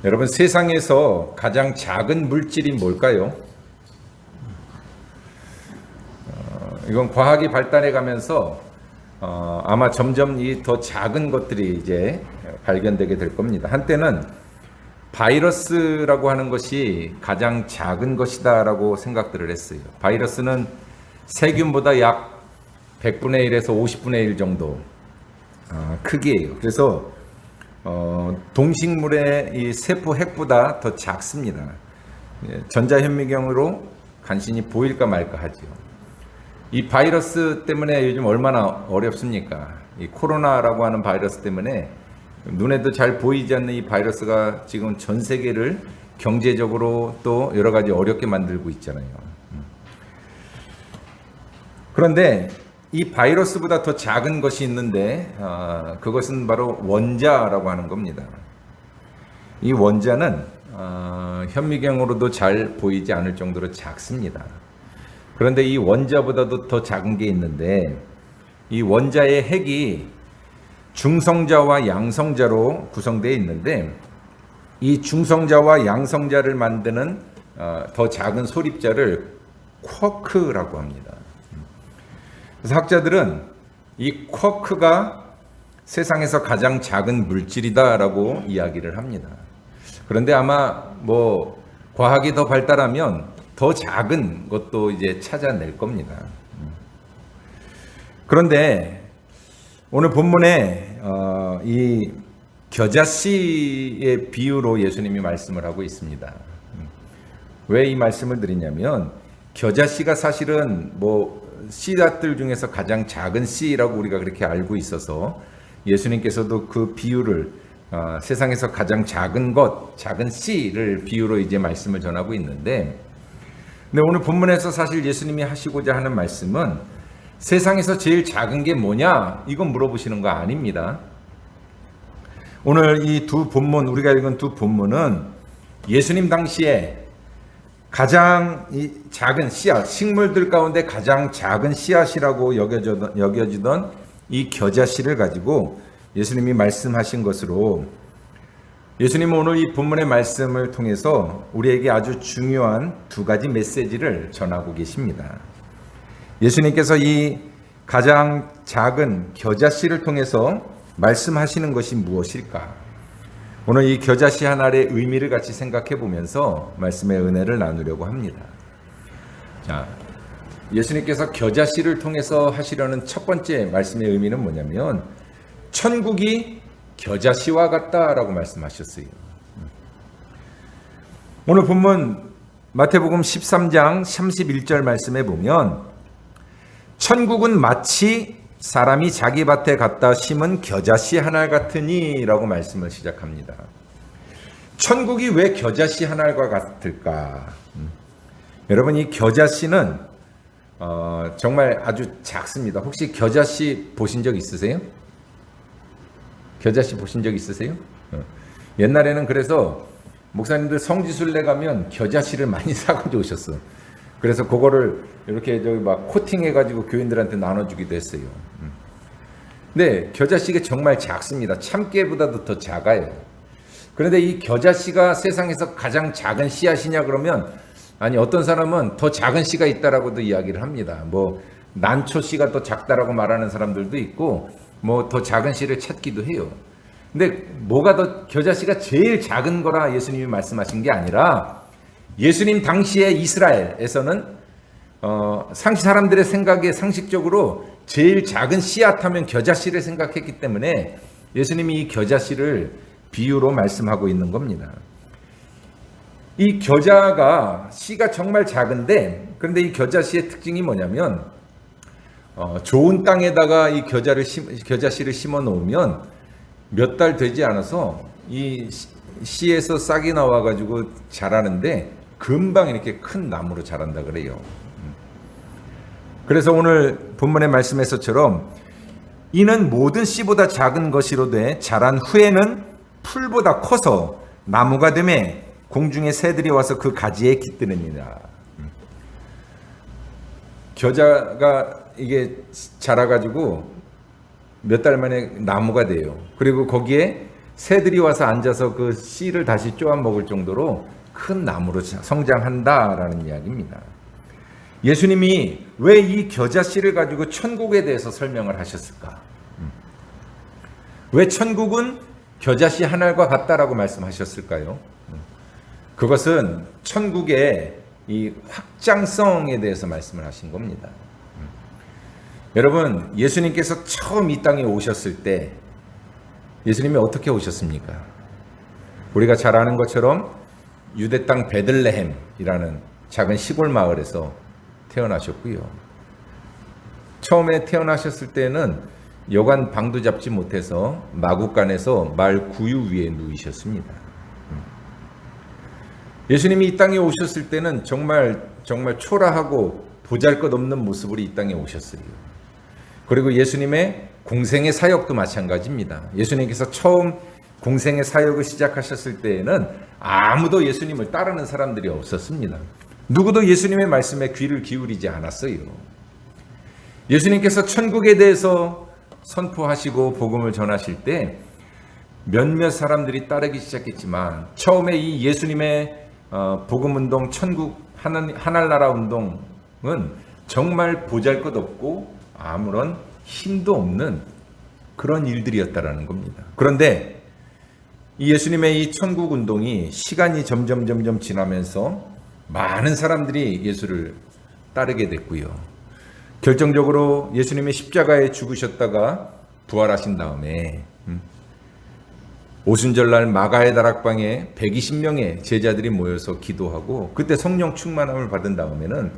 여러분, 세상에서 가장 작은 물질이 뭘까요? 이건 과학이 발달해 가면서 아마 점점 이 더 작은 것들이 이제 발견되게 될 겁니다. 한때는 바이러스라고 하는 것이 가장 작은 것이다라고 생각들을 했어요. 바이러스는 세균보다 약 100분의 1에서 50분의 1 정도 크기예요. 그래서 동식물의 이 세포 핵보다 더 작습니다. 전자현미경으로 간신히 보일까 말까 하죠. 이 바이러스 때문에 요즘 얼마나 어렵습니까? 이 코로나라고 하는 바이러스 때문에 눈에도 잘 보이지 않는 이 바이러스가 지금 전 세계를 경제적으로 또 여러 가지 어렵게 만들고 있잖아요. 그런데 이 바이러스보다 더 작은 것이 있는데 그것은 바로 원자라고 하는 겁니다. 이 원자는 현미경으로도 잘 보이지 않을 정도로 작습니다. 그런데 이 원자보다도 더 작은 게 있는데 이 원자의 핵이 중성자와 양성자로 구성되어 있는데 이 중성자와 양성자를 만드는 더 작은 소립자를 쿼크라고 합니다. 그래서 학자들은 이 쿼크가 세상에서 가장 작은 물질이다라고 이야기를 합니다. 그런데 아마 뭐 과학이 더 발달하면 더 작은 것도 이제 찾아낼 겁니다. 그런데 오늘 본문에 이 겨자씨의 비유로 예수님이 말씀을 하고 있습니다. 왜 이 말씀을 드리냐면 겨자씨가 사실은 뭐 씨앗들 중에서 가장 작은 씨라고 우리가 그렇게 알고 있어서 예수님께서도 그 비유를 세상에서 가장 작은 것, 작은 씨를 비유로 이제 말씀을 전하고 있는데, 근데 오늘 본문에서 사실 예수님이 하시고자 하는 말씀은 세상에서 제일 작은 게 뭐냐? 이건 물어보시는 거 아닙니다. 오늘 이 두 본문, 우리가 읽은 두 본문은 예수님 당시에 가장 작은 씨앗, 식물들 가운데 가장 작은 씨앗이라고 여겨지던 이 겨자씨를 가지고 예수님이 말씀하신 것으로 예수님은 오늘 이 본문의 말씀을 통해서 우리에게 아주 중요한 두 가지 메시지를 전하고 계십니다. 예수님께서 이 가장 작은 겨자씨를 통해서 말씀하시는 것이 무엇일까? 오늘 이 겨자씨 하나의 의미를 같이 생각해 보면서 말씀의 은혜를 나누려고 합니다. 자, 예수님께서 겨자씨를 통해서 하시려는 첫 번째 말씀의 의미는 뭐냐면 천국이 겨자씨와 같다라고 말씀하셨어요. 오늘 본문 마태복음 13장 31절 말씀에 보면 천국은 마치 사람이 자기 밭에 갖다 심은 겨자씨 하나 같으니 라고 말씀을 시작합니다. 천국이 왜 겨자씨 하나가 같을까? 여러분, 이 겨자씨는 정말 아주 작습니다. 혹시 겨자씨 보신 적 있으세요? 겨자씨 보신 적 있으세요? 옛날에는 그래서 목사님들 성지순례 가면 겨자씨를 많이 사가지고 오셨어. 그래서 그거를 이렇게 저기 막 코팅해가지고 교인들한테 나눠주기도 했어요. 근데 겨자씨가 정말 작습니다. 참깨보다도 더 작아요. 그런데 이 겨자씨가 세상에서 가장 작은 씨앗이냐 그러면 아니, 어떤 사람은 더 작은 씨가 있다라고도 이야기를 합니다. 뭐 난초씨가 더 작다라고 말하는 사람들도 있고 뭐 더 작은 씨를 찾기도 해요. 근데 뭐가 더 겨자씨가 제일 작은 거라 예수님이 말씀하신 게 아니라 예수님 당시에 이스라엘에서는 사람들의 생각에 상식적으로 제일 작은 씨앗 하면 겨자씨를 생각했기 때문에 예수님이 이 겨자씨를 비유로 말씀하고 있는 겁니다. 이 겨자가 씨가 정말 작은데, 그런데 이 겨자씨의 특징이 뭐냐면 좋은 땅에다가 이 겨자씨를 심어 놓으면 몇 달 되지 않아서 이 씨에서 싹이 나와 가지고 자라는데 금방 이렇게 큰 나무로 자란다 그래요. 그래서 오늘 본문의 말씀에서처럼 이는 모든 씨보다 작은 것이로되 자란 후에는 풀보다 커서 나무가 되매 공중의 새들이 와서 그 가지에 깃드느니라. 겨자가 이게 자라가지고 몇 달 만에 나무가 돼요. 그리고 거기에 새들이 와서 앉아서 그 씨를 다시 쪼아 먹을 정도로 큰 나무로 성장한다라는 이야기입니다. 예수님이 왜 이 겨자씨를 가지고 천국에 대해서 설명을 하셨을까? 왜 천국은 겨자씨 한 알과 같다라고 말씀하셨을까요? 그것은 천국의 이 확장성에 대해서 말씀을 하신 겁니다. 여러분, 예수님께서 처음 이 땅에 오셨을 때 예수님이 어떻게 오셨습니까? 우리가 잘 아는 것처럼 유대 땅 베들레헴이라는 작은 시골 마을에서 태어나셨고요. 처음에 태어나셨을 때는 여관 방도 잡지 못해서 마구간에서 말 구유 위에 누이셨습니다. 예수님이 이 땅에 오셨을 때는 정말 초라하고 보잘것없는 모습으로 이 땅에 오셨어요. 그리고 예수님의 공생의 사역도 마찬가지입니다. 예수님께서 처음 공생의 사역을 시작하셨을 때에는 아무도 예수님을 따르는 사람들이 없었습니다. 누구도 예수님의 말씀에 귀를 기울이지 않았어요. 예수님께서 천국에 대해서 선포하시고 복음을 전하실 때 몇몇 사람들이 따르기 시작했지만 처음에 이 예수님의 복음운동, 천국 하늘나라 운동은 정말 보잘것없고 아무런 힘도 없는 그런 일들이었다라는 겁니다. 그런데 이 예수님의 이 천국 운동이 시간이 점점 지나면서 많은 사람들이 예수를 따르게 됐고요. 결정적으로 예수님이 십자가에 죽으셨다가 부활하신 다음에 오순절날 마가의 다락방에 120명의 제자들이 모여서 기도하고 그때 성령 충만함을 받은 다음에는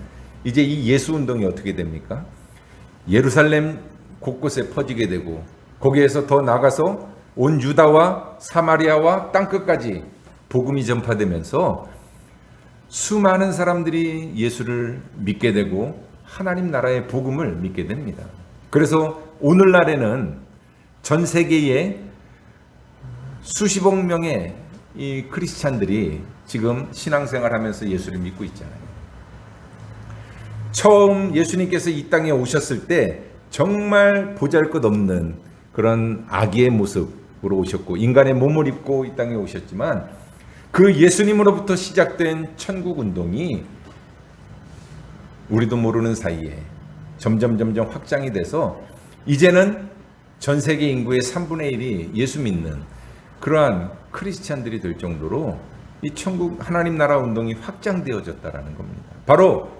이제 이 예수 운동이 어떻게 됩니까? 예루살렘 곳곳에 퍼지게 되고 거기에서 더 나가서 온 유다와 사마리아와 땅끝까지 복음이 전파되면서 수많은 사람들이 예수를 믿게 되고 하나님 나라의 복음을 믿게 됩니다. 그래서 오늘날에는 전 세계에 수십억 명의 이 크리스찬들이 지금 신앙생활하면서 예수를 믿고 있잖아요. 처음 예수님께서 이 땅에 오셨을 때 정말 보잘것없는 그런 아기의 모습으로 오셨고 인간의 몸을 입고 이 땅에 오셨지만 그 예수님으로부터 시작된 천국 운동이 우리도 모르는 사이에 점점 확장이 돼서 이제는 전 세계 인구의 3분의 1이 예수 믿는 그러한 크리스찬들이 될 정도로 이 천국 하나님 나라 운동이 확장되어졌다라는 겁니다. 바로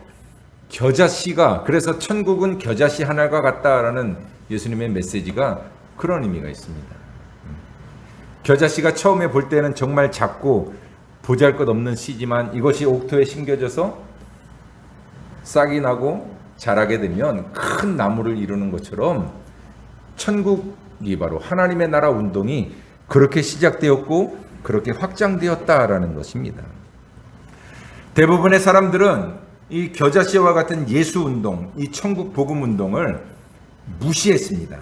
겨자씨가 그래서 천국은 겨자씨 하나가 같다라는 예수님의 메시지가 그런 의미가 있습니다. 겨자씨가 처음에 볼 때는 정말 작고 보잘것없는 씨지만 이것이 옥토에 심겨져서 싹이 나고 자라게 되면 큰 나무를 이루는 것처럼 천국이 바로 하나님의 나라 운동이 그렇게 시작되었고 그렇게 확장되었다라는 것입니다. 대부분의 사람들은 이 겨자씨와 같은 예수 운동, 이 천국 복음 운동을 무시했습니다.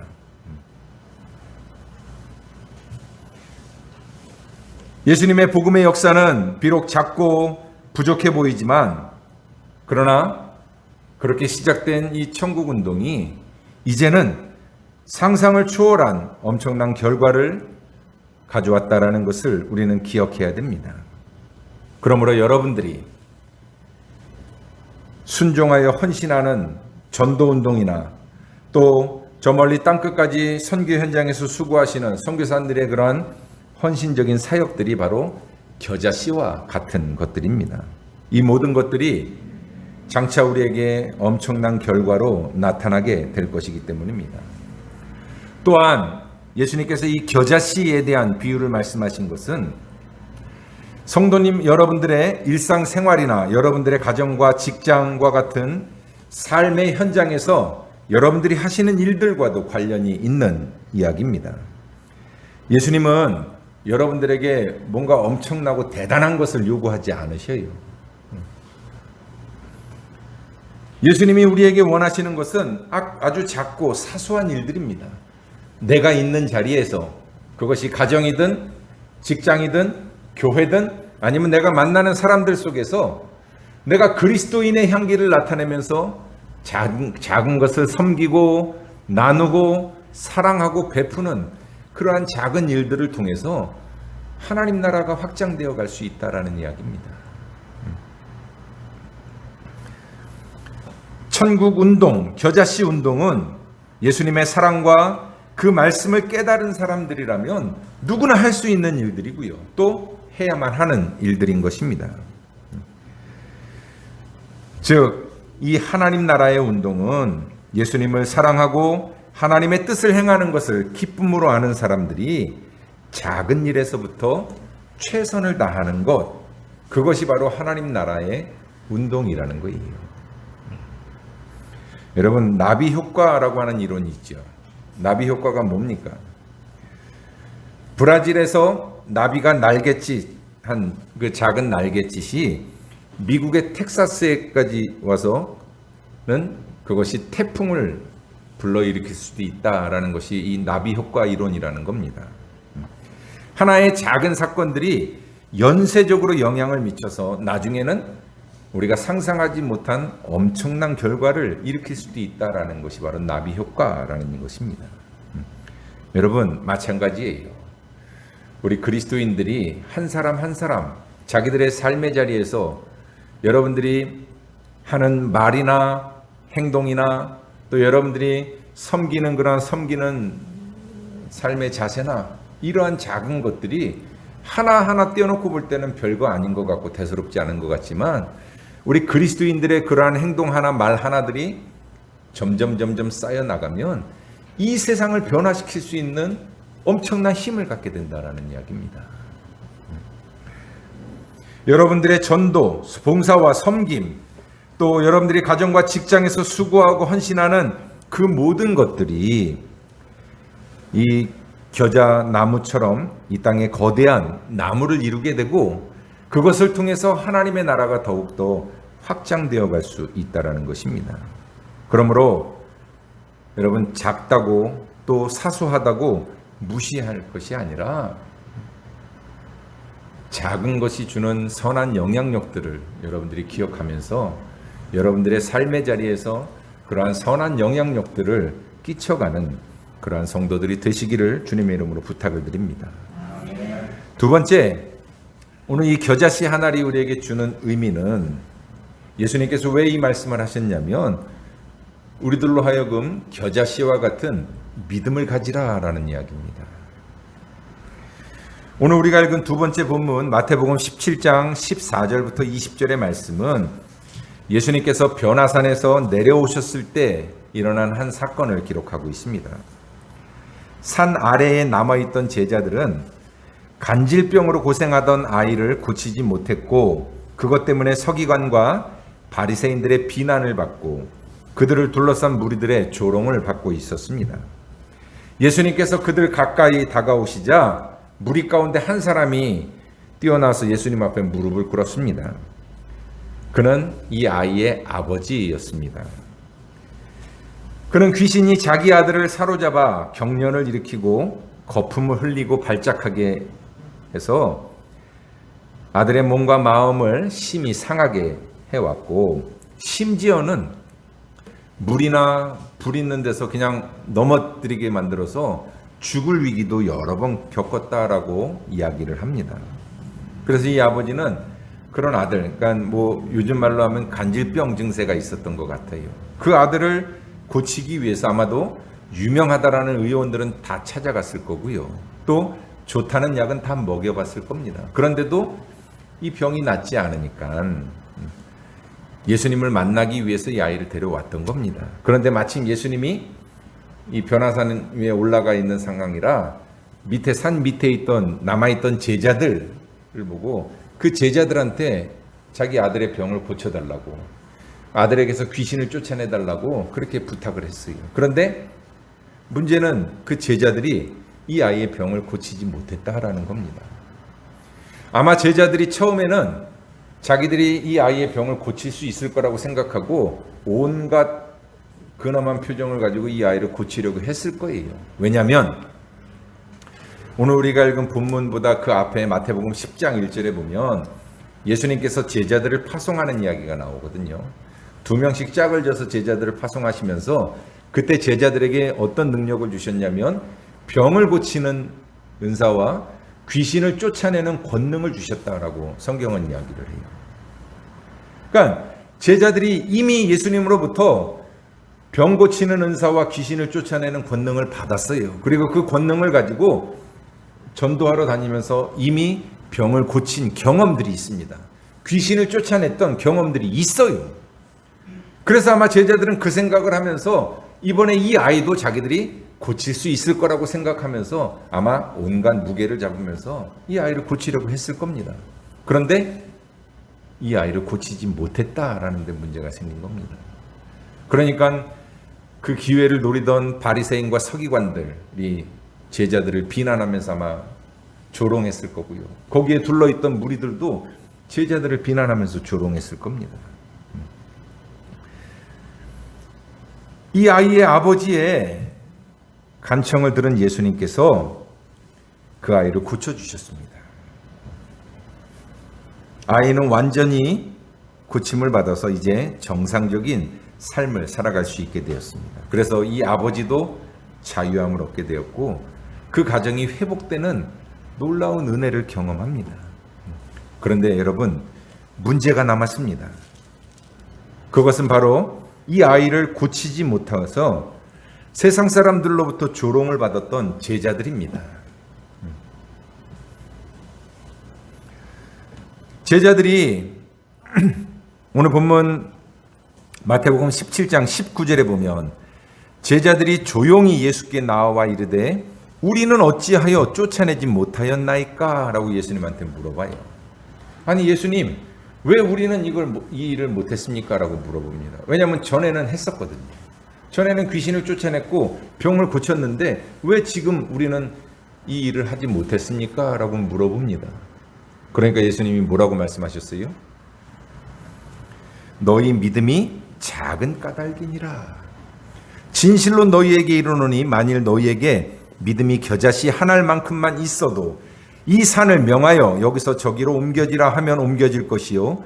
예수님의 복음의 역사는 비록 작고 부족해 보이지만 그러나 그렇게 시작된 이 천국 운동이 이제는 상상을 초월한 엄청난 결과를 가져왔다라는 것을 우리는 기억해야 됩니다. 그러므로 여러분들이 순종하여 헌신하는 전도운동이나 또 저 멀리 땅끝까지 선교 현장에서 수고하시는 선교사님들의 그런 헌신적인 사역들이 바로 겨자씨와 같은 것들입니다. 이 모든 것들이 장차 우리에게 엄청난 결과로 나타나게 될 것이기 때문입니다. 또한 예수님께서 이 겨자씨에 대한 비유를 말씀하신 것은 성도님 여러분들의 일상생활이나 여러분들의 가정과 직장과 같은 삶의 현장에서 여러분들이 하시는 일들과도 관련이 있는 이야기입니다. 예수님은 여러분들에게 뭔가 엄청나고 대단한 것을 요구하지 않으셔요. 예수님이 우리에게 원하시는 것은 아주 작고 사소한 일들입니다. 내가 있는 자리에서 그것이 가정이든 직장이든 교회든 아니면 내가 만나는 사람들 속에서 내가 그리스도인의 향기를 나타내면서 작은 것을 섬기고 나누고 사랑하고 베푸는 그러한 작은 일들을 통해서 하나님 나라가 확장되어 갈 수 있다라는 이야기입니다. 천국 운동, 겨자씨 운동은 예수님의 사랑과 그 말씀을 깨달은 사람들이라면 누구나 할 수 있는 일들이고요. 또 해야만 하는 일들인 것입니다. 즉, 이 하나님 나라의 운동은 예수님을 사랑하고 하나님의 뜻을 행하는 것을 기쁨으로 아는 사람들이 작은 일에서부터 최선을 다하는 것, 그것이 바로 하나님 나라의 운동이라는 거예요. 여러분, 나비 효과라고 하는 이론이 있죠. 나비 효과가 뭡니까? 브라질에서 나비가 날갯짓 한 그 작은 날갯짓이 미국의 텍사스에까지 와서는 그것이 태풍을 불러일으킬 수도 있다라는 것이 이 나비 효과 이론이라는 겁니다. 하나의 작은 사건들이 연쇄적으로 영향을 미쳐서 나중에는 우리가 상상하지 못한 엄청난 결과를 일으킬 수도 있다라는 것이 바로 나비 효과라는 것입니다. 여러분, 마찬가지예요. 우리 그리스도인들이 한 사람 한 사람 자기들의 삶의 자리에서 여러분들이 하는 말이나 행동이나 또 여러분들이 섬기는 그런 섬기는 삶의 자세나 이러한 작은 것들이 하나하나 떼어놓고 볼 때는 별거 아닌 것 같고 대수롭지 않은 것 같지만 우리 그리스도인들의 그러한 행동 하나 말 하나들이 점점 쌓여 나가면 이 세상을 변화시킬 수 있는 엄청난 힘을 갖게 된다라는 이야기입니다. 여러분들의 전도, 봉사와 섬김, 또 여러분들이 가정과 직장에서 수고하고 헌신하는 그 모든 것들이 이 겨자 나무처럼 이 땅에 거대한 나무를 이루게 되고 그것을 통해서 하나님의 나라가 더욱더 확장되어 갈 수 있다는 것입니다. 그러므로 여러분, 작다고 또 사소하다고 무시할 것이 아니라 작은 것이 주는 선한 영향력들을 여러분들이 기억하면서 여러분들의 삶의 자리에서 그러한 선한 영향력들을 끼쳐가는 그러한 성도들이 되시기를 주님의 이름으로 부탁을 드립니다. 두 번째, 오늘 이 겨자씨 하나리 우리에게 주는 의미는 예수님께서 왜 이 말씀을 하셨냐면 우리들로 하여금 겨자씨와 같은 믿음을 가지라라는 이야기입니다. 오늘 우리가 읽은 두 번째 본문 마태복음 17장 14절부터 20절의 말씀은 예수님께서 변화산에서 내려오셨을 때 일어난 한 사건을 기록하고 있습니다. 산 아래에 남아있던 제자들은 간질병으로 고생하던 아이를 고치지 못했고 그것 때문에 서기관과 바리새인들의 비난을 받고 그들을 둘러싼 무리들의 조롱을 받고 있었습니다. 예수님께서 그들 가까이 다가오시자 무리 가운데 한 사람이 뛰어나서 예수님 앞에 무릎을 꿇었습니다. 그는 이 아이의 아버지였습니다. 그는 귀신이 자기 아들을 사로잡아 경련을 일으키고 거품을 흘리고 발작하게 해서 아들의 몸과 마음을 심히 상하게 해왔고 심지어는 물이나 불 있는 데서 그냥 넘어뜨리게 만들어서 죽을 위기도 여러 번 겪었다라고 이야기를 합니다. 그래서 이 아버지는 그런 아들, 그러니까 뭐 요즘 말로 하면 간질병 증세가 있었던 것 같아요. 그 아들을 고치기 위해서 아마도 유명하다라는 의원들은 다 찾아갔을 거고요. 또 좋다는 약은 다 먹여봤을 겁니다. 그런데도 이 병이 낫지 않으니까 예수님을 만나기 위해서 이 아이를 데려왔던 겁니다. 그런데 마침 예수님이 이 변화산 위에 올라가 있는 상황이라 밑에 산 밑에 있던 남아있던 제자들을 보고 그 제자들한테 자기 아들의 병을 고쳐달라고 아들에게서 귀신을 쫓아내달라고 그렇게 부탁을 했어요. 그런데 문제는 그 제자들이 이 아이의 병을 고치지 못했다라는 겁니다. 아마 제자들이 처음에는 자기들이 이 아이의 병을 고칠 수 있을 거라고 생각하고 온갖 근엄한 표정을 가지고 이 아이를 고치려고 했을 거예요. 왜냐하면 오늘 우리가 읽은 본문보다 그 앞에 마태복음 10장 1절에 보면 예수님께서 제자들을 파송하는 이야기가 나오거든요. 2명씩 짝을 져서 제자들을 파송하시면서 그때 제자들에게 어떤 능력을 주셨냐면 병을 고치는 은사와 귀신을 쫓아내는 권능을 주셨다라고 성경은 이야기를 해요. 그러니까 제자들이 이미 예수님으로부터 병 고치는 은사와 귀신을 쫓아내는 권능을 받았어요. 그리고 그 권능을 가지고 전도하러 다니면서 이미 병을 고친 경험들이 있습니다. 귀신을 쫓아냈던 경험들이 있어요. 그래서 아마 제자들은 그 생각을 하면서 이번에 이 아이도 자기들이 고칠 수 있을 거라고 생각하면서 아마 온갖 무게를 잡으면서 이 아이를 고치려고 했을 겁니다. 그런데 이 아이를 고치지 못했다라는 데 문제가 생긴 겁니다. 그러니까 그 기회를 노리던 바리새인과 서기관들이 제자들을 비난하면서 아마 조롱했을 거고요. 거기에 둘러있던 무리들도 제자들을 비난하면서 조롱했을 겁니다. 이 아이의 아버지의 간청을 들은 예수님께서 그 아이를 고쳐주셨습니다. 아이는 완전히 고침을 받아서 이제 정상적인 삶을 살아갈 수 있게 되었습니다. 그래서 이 아버지도 자유함을 얻게 되었고 그 가정이 회복되는 놀라운 은혜를 경험합니다. 그런데 여러분, 문제가 남았습니다. 그것은 바로 이 아이를 고치지 못해서 세상 사람들로부터 조롱을 받았던 제자들입니다. 제자들이 오늘 본문 마태복음 17장 19절에 보면 제자들이 조용히 예수께 나와 이르되 우리는 어찌하여 쫓아내지 못하였나이까? 라고 예수님한테 물어봐요. 아니 예수님, 왜 우리는 이 일을 못했습니까? 라고 물어봅니다. 왜냐하면 전에는 했었거든요. 전에는 귀신을 쫓아냈고 병을 고쳤는데 왜 지금 우리는 이 일을 하지 못했습니까? 라고 물어봅니다. 그러니까 예수님이 뭐라고 말씀하셨어요? 너희 믿음이 작은 까닭이니라. 진실로 너희에게 이르노니 만일 너희에게 믿음이 겨자씨 한 알만큼만 있어도 이 산을 명하여 여기서 저기로 옮겨지라 하면 옮겨질 것이요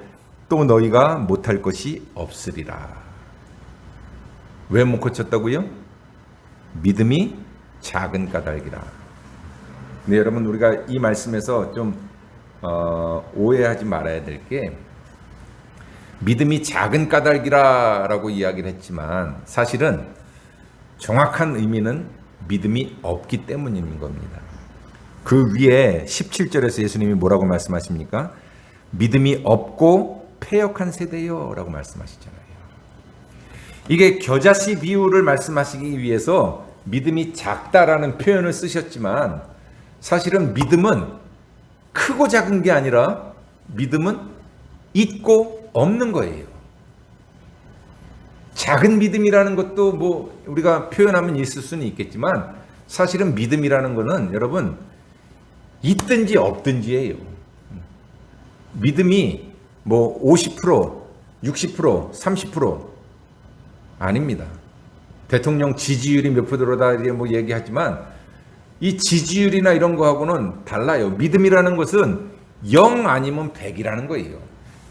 또 너희가 못할 것이 없으리라. 왜 못 고쳤다고요? 믿음이 작은 까닭이라. 네, 여러분 우리가 이 말씀에서 좀 오해하지 말아야 될 게 믿음이 작은 까닭이라고 이야기를 했지만 사실은 정확한 의미는 믿음이 없기 때문인 겁니다. 그 위에 17절에서 예수님이 뭐라고 말씀하십니까? 믿음이 없고 패역한 세대요 라고 말씀하시잖아요. 이게 겨자씨 비유를 말씀하시기 위해서 믿음이 작다라는 표현을 쓰셨지만 사실은 믿음은 크고 작은 게 아니라 믿음은 있고 없는 거예요. 작은 믿음이라는 것도 뭐 우리가 표현하면 있을 수는 있겠지만 사실은 믿음이라는 거는 여러분 있든지 없든지예요. 믿음이 뭐 50%, 60%, 30% 아닙니다. 대통령 지지율이 몇 프로다 뭐 얘기하지만 이 지지율이나 이런 거하고는 달라요. 믿음이라는 것은 0 아니면 100이라는 거예요.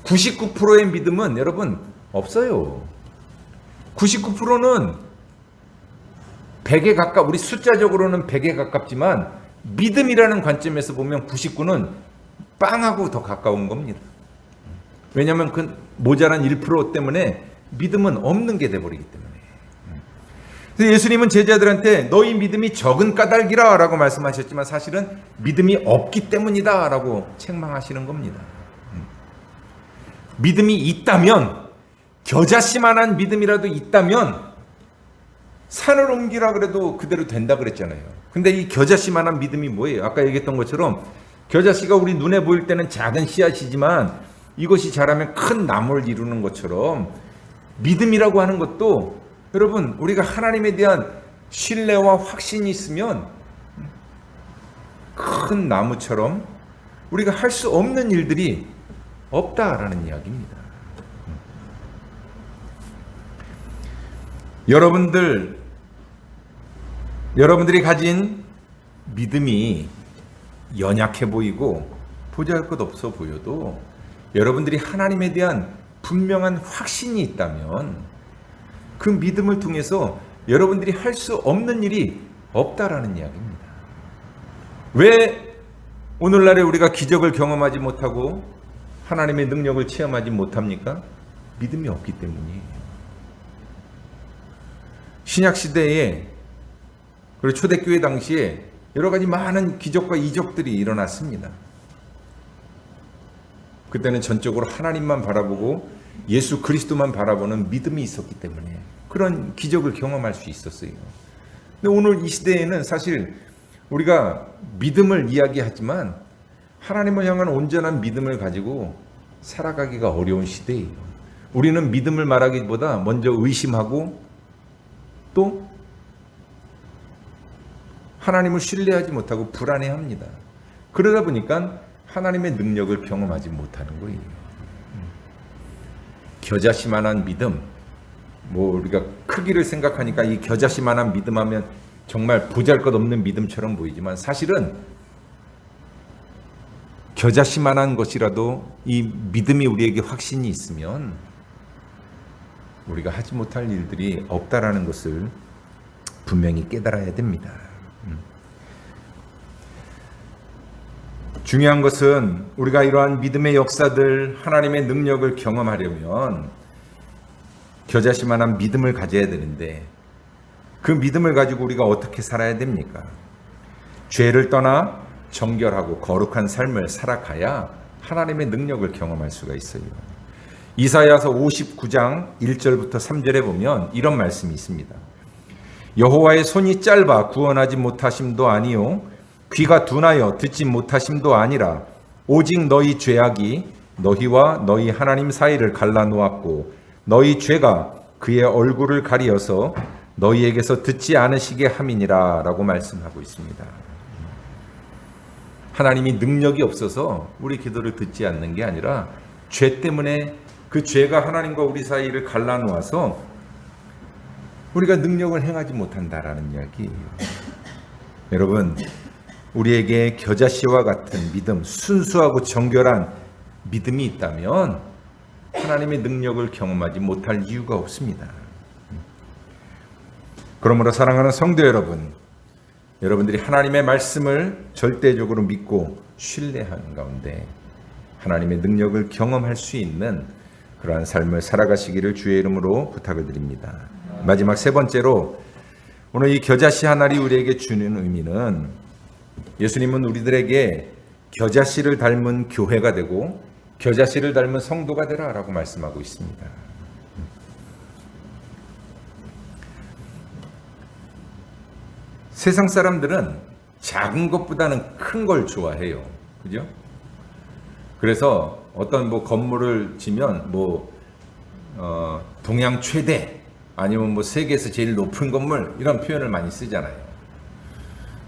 99%의 믿음은 여러분 없어요. 99%는 100에 우리 숫자적으로는 100에 가깝지만 믿음이라는 관점에서 보면 99는 빵하고 더 가까운 겁니다. 왜냐하면 그 모자란 1% 때문에 믿음은 없는 게 돼버리기 때문에. 그래서 예수님은 제자들한테 너희 믿음이 적은 까닭이라 라고 말씀하셨지만 사실은 믿음이 없기 때문이다 라고 책망하시는 겁니다. 믿음이 있다면 겨자씨만한 믿음이라도 있다면 산을 옮기라 그래도 그대로 된다 그랬잖아요. 근데 이 겨자씨만한 믿음이 뭐예요? 아까 얘기했던 것처럼 겨자씨가 우리 눈에 보일 때는 작은 씨앗이지만 이것이 자라면 큰 나무를 이루는 것처럼 믿음이라고 하는 것도 여러분 우리가 하나님에 대한 신뢰와 확신이 있으면 큰 나무처럼 우리가 할 수 없는 일들이 없다라는 이야기입니다. 여러분들이 가진 믿음이 연약해 보이고 보잘것없어 보여도 여러분들이 하나님에 대한 분명한 확신이 있다면 그 믿음을 통해서 여러분들이 할 수 없는 일이 없다라는 이야기입니다. 왜 오늘날에 우리가 기적을 경험하지 못하고 하나님의 능력을 체험하지 못합니까? 믿음이 없기 때문이에요. 신약시대에 그리고 초대교회 당시에 여러 가지 많은 기적과 이적들이 일어났습니다. 그때는 전적으로 하나님만 바라보고 예수 그리스도만 바라보는 믿음이 있었기 때문에 그런 기적을 경험할 수 있었어요. 근데 오늘 이 시대에는 사실 우리가 믿음을 이야기하지만 하나님을 향한 온전한 믿음을 가지고 살아가기가 어려운 시대예요. 우리는 믿음을 말하기보다 먼저 의심하고 또 하나님을 신뢰하지 못하고 불안해합니다. 그러다 보니까 하나님의 능력을 경험하지 못하는 거예요. 겨자씨만한 믿음, 우리가 크기를 생각하니까 이 겨자씨만한 믿음 하면 정말 보잘것없는 믿음처럼 보이지만 사실은 겨자씨만한 것이라도 이 믿음이 우리에게 확신이 있으면 우리가 하지 못할 일들이 없다라는 것을 분명히 깨달아야 됩니다. 중요한 것은 우리가 이러한 믿음의 역사들, 하나님의 능력을 경험하려면 겨자씨만한 믿음을 가져야 되는데 그 믿음을 가지고 우리가 어떻게 살아야 됩니까? 죄를 떠나 정결하고 거룩한 삶을 살아가야 하나님의 능력을 경험할 수가 있어요. 이사야서 59장 1절부터 3절에 보면 이런 말씀이 있습니다. 여호와의 손이 짧아 구원하지 못하심도 아니요 귀가 둔하여 듣지 못하심도 아니라 오직 너희 죄악이 너희와 너희 하나님 사이를 갈라놓았고 너희 죄가 그의 얼굴을 가리어서 너희에게서 듣지 않으시게 함이니라 라고 말씀하고 있습니다. 하나님이 능력이 없어서 우리 기도를 듣지 않는 게 아니라 죄 때문에 그 죄가 하나님과 우리 사이를 갈라놓아서 우리가 능력을 행하지 못한다라는 이야기예요. 여러분, 우리에게 겨자씨와 같은 믿음, 순수하고 정결한 믿음이 있다면 하나님의 능력을 경험하지 못할 이유가 없습니다. 그러므로 사랑하는 성도 여러분, 여러분들이 하나님의 말씀을 절대적으로 믿고 신뢰하는 가운데 하나님의 능력을 경험할 수 있는 그러한 삶을 살아가시기를 주의 이름으로 부탁을 드립니다. 마지막 세 번째로 오늘 이 겨자씨 하나를 우리에게 주는 의미는 예수님은 우리들에게 겨자씨를 닮은 교회가 되고 겨자씨를 닮은 성도가 되라라고 말씀하고 있습니다. 세상 사람들은 작은 것보다는 큰 걸 좋아해요. 그죠? 그래서 어떤 건물을 지면 동양 최대 아니면 세계에서 제일 높은 건물 이런 표현을 많이 쓰잖아요.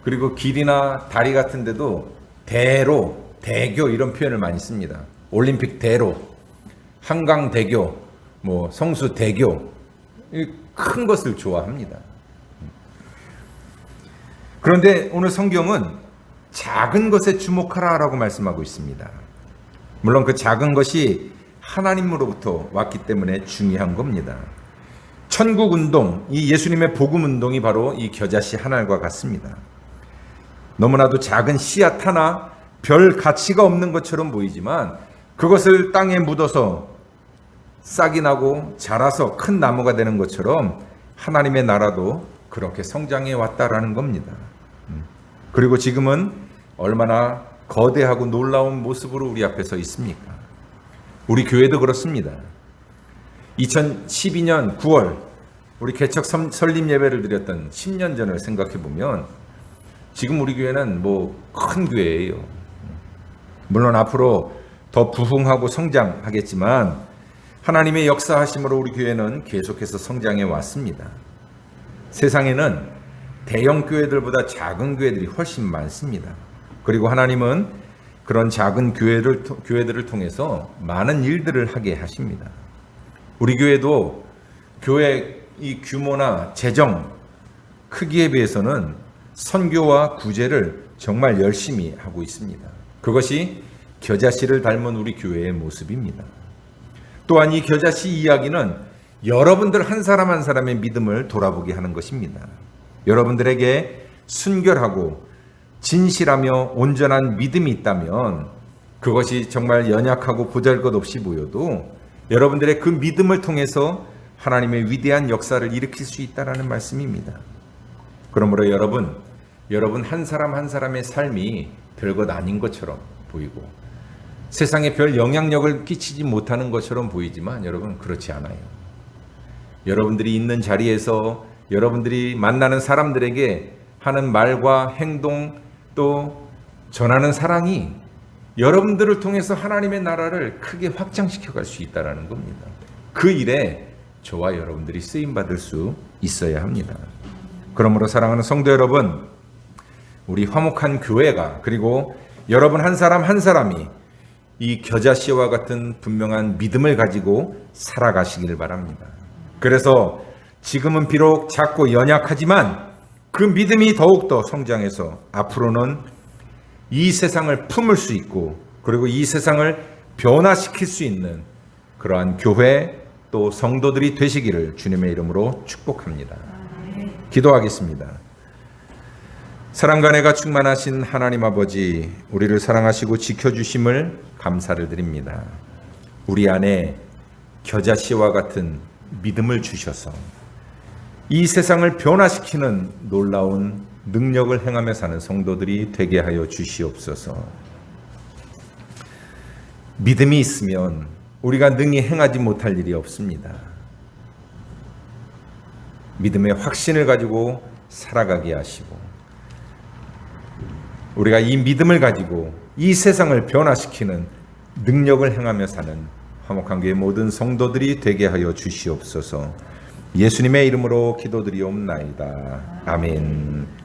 그리고 길이나 다리 같은 데도 대로, 대교 이런 표현을 많이 씁니다. 올림픽 대로, 한강대교, 성수대교 큰 것을 좋아합니다. 그런데 오늘 성경은 작은 것에 주목하라라고 말씀하고 있습니다. 물론 그 작은 것이 하나님으로부터 왔기 때문에 중요한 겁니다. 천국운동, 이 예수님의 복음운동이 바로 이 겨자씨 하나과 같습니다. 너무나도 작은 씨앗 하나 별 가치가 없는 것처럼 보이지만 그것을 땅에 묻어서 싹이 나고 자라서 큰 나무가 되는 것처럼 하나님의 나라도 그렇게 성장해 왔다라는 겁니다. 그리고 지금은 얼마나 거대하고 놀라운 모습으로 우리 앞에 서 있습니까? 우리 교회도 그렇습니다. 2012년 9월 우리 개척 설립 예배를 드렸던 10년 전을 생각해 보면 지금 우리 교회는 큰 교회예요. 물론 앞으로 더 부흥하고 성장하겠지만 하나님의 역사하심으로 우리 교회는 계속해서 성장해 왔습니다. 세상에는 대형 교회들보다 작은 교회들이 훨씬 많습니다. 그리고 하나님은 그런 작은 교회들을 통해서 많은 일들을 하게 하십니다. 우리 교회도 교회 이 규모나 재정 크기에 비해서는 선교와 구제를 정말 열심히 하고 있습니다. 그것이 겨자씨를 닮은 우리 교회의 모습입니다. 또한 이 겨자씨 이야기는 여러분들 한 사람 한 사람의 믿음을 돌아보게 하는 것입니다. 여러분들에게 순결하고 진실하며 온전한 믿음이 있다면 그것이 정말 연약하고 보잘것없이 보여도 여러분들의 그 믿음을 통해서 하나님의 위대한 역사를 일으킬 수 있다는 말씀입니다. 그러므로 여러분 한 사람 한 사람의 삶이 별것 아닌 것처럼 보이고 세상에 별 영향력을 끼치지 못하는 것처럼 보이지만 여러분 그렇지 않아요. 여러분들이 있는 자리에서 여러분들이 만나는 사람들에게 하는 말과 행동 또 전하는 사랑이 여러분들을 통해서 하나님의 나라를 크게 확장시켜 갈 수 있다는 겁니다. 그 일에 저와 여러분들이 쓰임받을 수 있어야 합니다. 그러므로 사랑하는 성도 여러분, 우리 화목한 교회가 그리고 여러분 한 사람 한 사람이 이 겨자씨와 같은 분명한 믿음을 가지고 살아가시기를 바랍니다. 그래서 지금은 비록 작고 연약하지만 그 믿음이 더욱더 성장해서 앞으로는 이 세상을 품을 수 있고 그리고 이 세상을 변화시킬 수 있는 그러한 교회 또 성도들이 되시기를 주님의 이름으로 축복합니다. 기도하겠습니다. 사랑과 은혜가 충만하신 하나님 아버지, 우리를 사랑하시고 지켜주심을 감사를 드립니다. 우리 안에 겨자씨와 같은 믿음을 주셔서 이 세상을 변화시키는 놀라운 능력을 행하며 사는 성도들이 되게 하여 주시옵소서. 믿음이 있으면 우리가 능히 행하지 못할 일이 없습니다. 믿음의 확신을 가지고 살아가게 하시고 우리가 이 믿음을 가지고 이 세상을 변화시키는 능력을 행하며 사는 화목한 교회 모든 성도들이 되게 하여 주시옵소서. 예수님의 이름으로 기도드리옵나이다. 아멘.